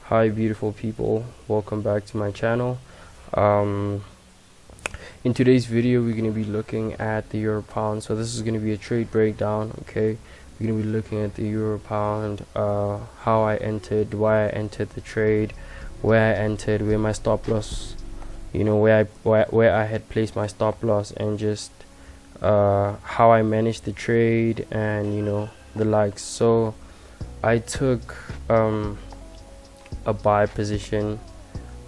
Hi beautiful people, welcome back to my channel. In today's video we're going to be looking at the euro pound. So this is going to be a trade breakdown. Okay, we're going to be looking at the euro pound, how I entered, why I entered the trade, where I entered, where my stop loss, where I had placed my stop loss, and just how I managed the trade, and the likes. So I took a buy position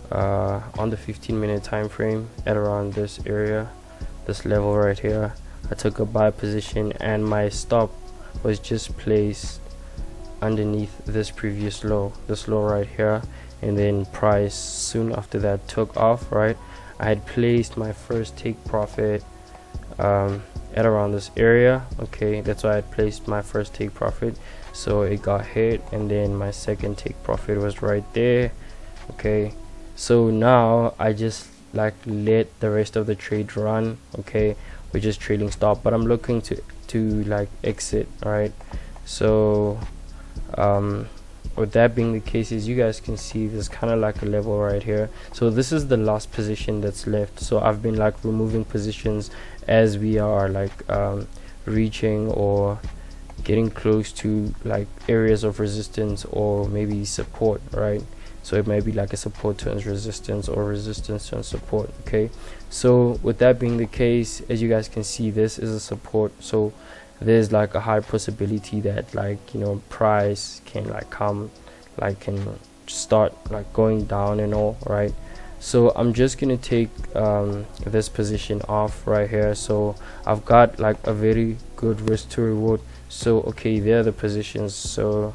on the 15-minute time frame at around this area, this level right here. I took a buy position and my stop was just placed underneath this previous low, this low right here, and then price soon after that took off. Right, I had placed my first take profit at around this area. Okay, that's why I had placed my first take profit, so it got hit, and then my second take profit was right there. Okay, so now I just let the rest of the trade run. Okay, we're just trailing stop, but I'm looking to exit. Right, so with that being the case, as you guys can see, there's kind of like a level right here. So this is the last position that's left. So I've been removing positions as we are reaching or getting close to areas of resistance or maybe support, right? So it might be like a support turns resistance or resistance turns support. Okay, so with that being the case, as you guys can see, this is a support. So there's a high possibility that price can can start going down and all, right? So I'm just gonna take this position off right here. So I've got a very good risk to reward. So okay, there are the positions. So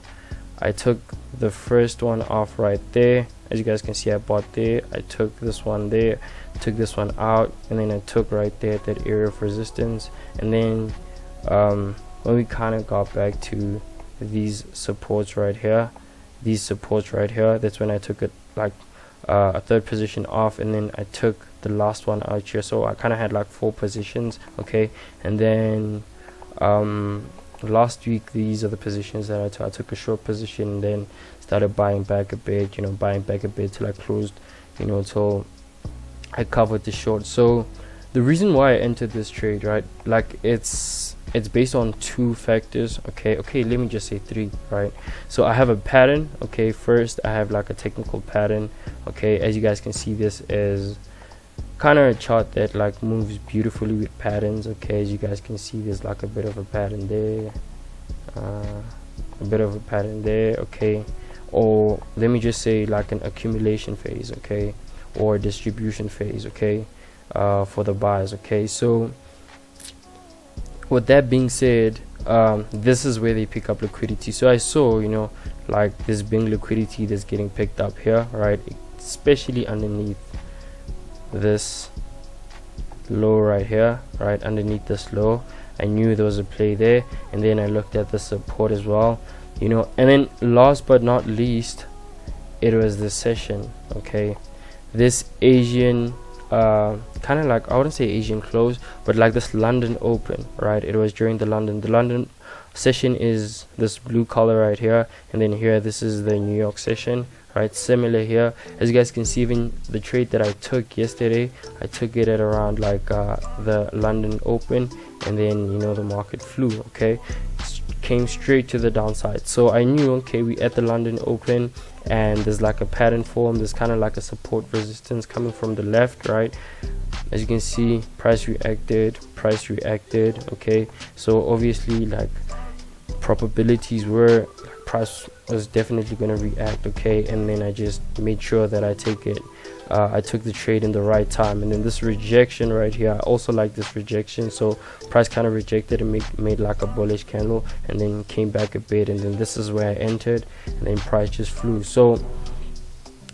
I took the first one off right there. As you guys can see, I bought there, I took this one there, took this one out, and then I took right there at that area of resistance. And then when we kind of got back to these supports right here, that's when I took it a third position off, and then I took the last one out here. So I kind of had 4 positions. Okay, and then last week, these are the positions that I took. I took a short position and then started buying back a bit, till I closed, till I covered the short. So the reason why I entered this trade, right, it's based on 2 factors. Okay, let me just say 3, right? So I have a pattern. Okay, first I have a technical pattern. Okay, as you guys can see, this is kind of a chart that moves beautifully with patterns. Okay, as you guys can see, there's a bit of a pattern there, a bit of a pattern there. Okay, or let me just say an accumulation phase, okay, or distribution phase, okay, for the buys. Okay, so with that being said, this is where they pick up liquidity. So I saw this big liquidity that's getting picked up here, right, especially underneath this low right here, right underneath this low. I knew there was a play there, and then I looked at the support as well, and then last but not least, it was this session. Okay, this Asian kind of I wouldn't say Asian close, but this London open, right? It was during the London session is this blue color right here, and then here this is the New York session, right? Similar here, as you guys can see. Even the trade that I took yesterday, I took it at around the London open, and then the market flew. Okay, came straight to the downside. So I knew, okay, we at the London open, and there's a pattern form. There's kind of a support resistance coming from the left, right? As you can see, price reacted. Okay, so obviously probabilities were price was definitely going to react. Okay, and then I just made sure that I take it. I took the trade in the right time, and then this rejection right here, I also like this rejection. So price kind of rejected and made a bullish candle, and then came back a bit, and then this is where I entered, and then price just flew. So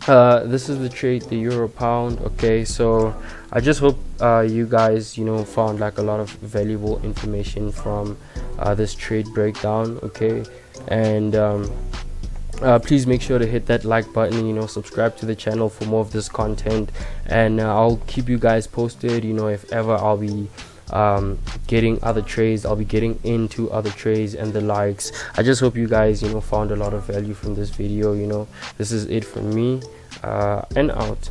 this is the trade, the euro pound. Okay, so I just hope you guys found a lot of valuable information from this trade breakdown. Okay, and please make sure to hit that like button, subscribe to the channel for more of this content, and I'll keep you guys posted, if ever I'll be getting other trades. I'll be getting into other trades and the likes. I just hope you guys, you know, found a lot of value from this video. You know, this is it from me, and out.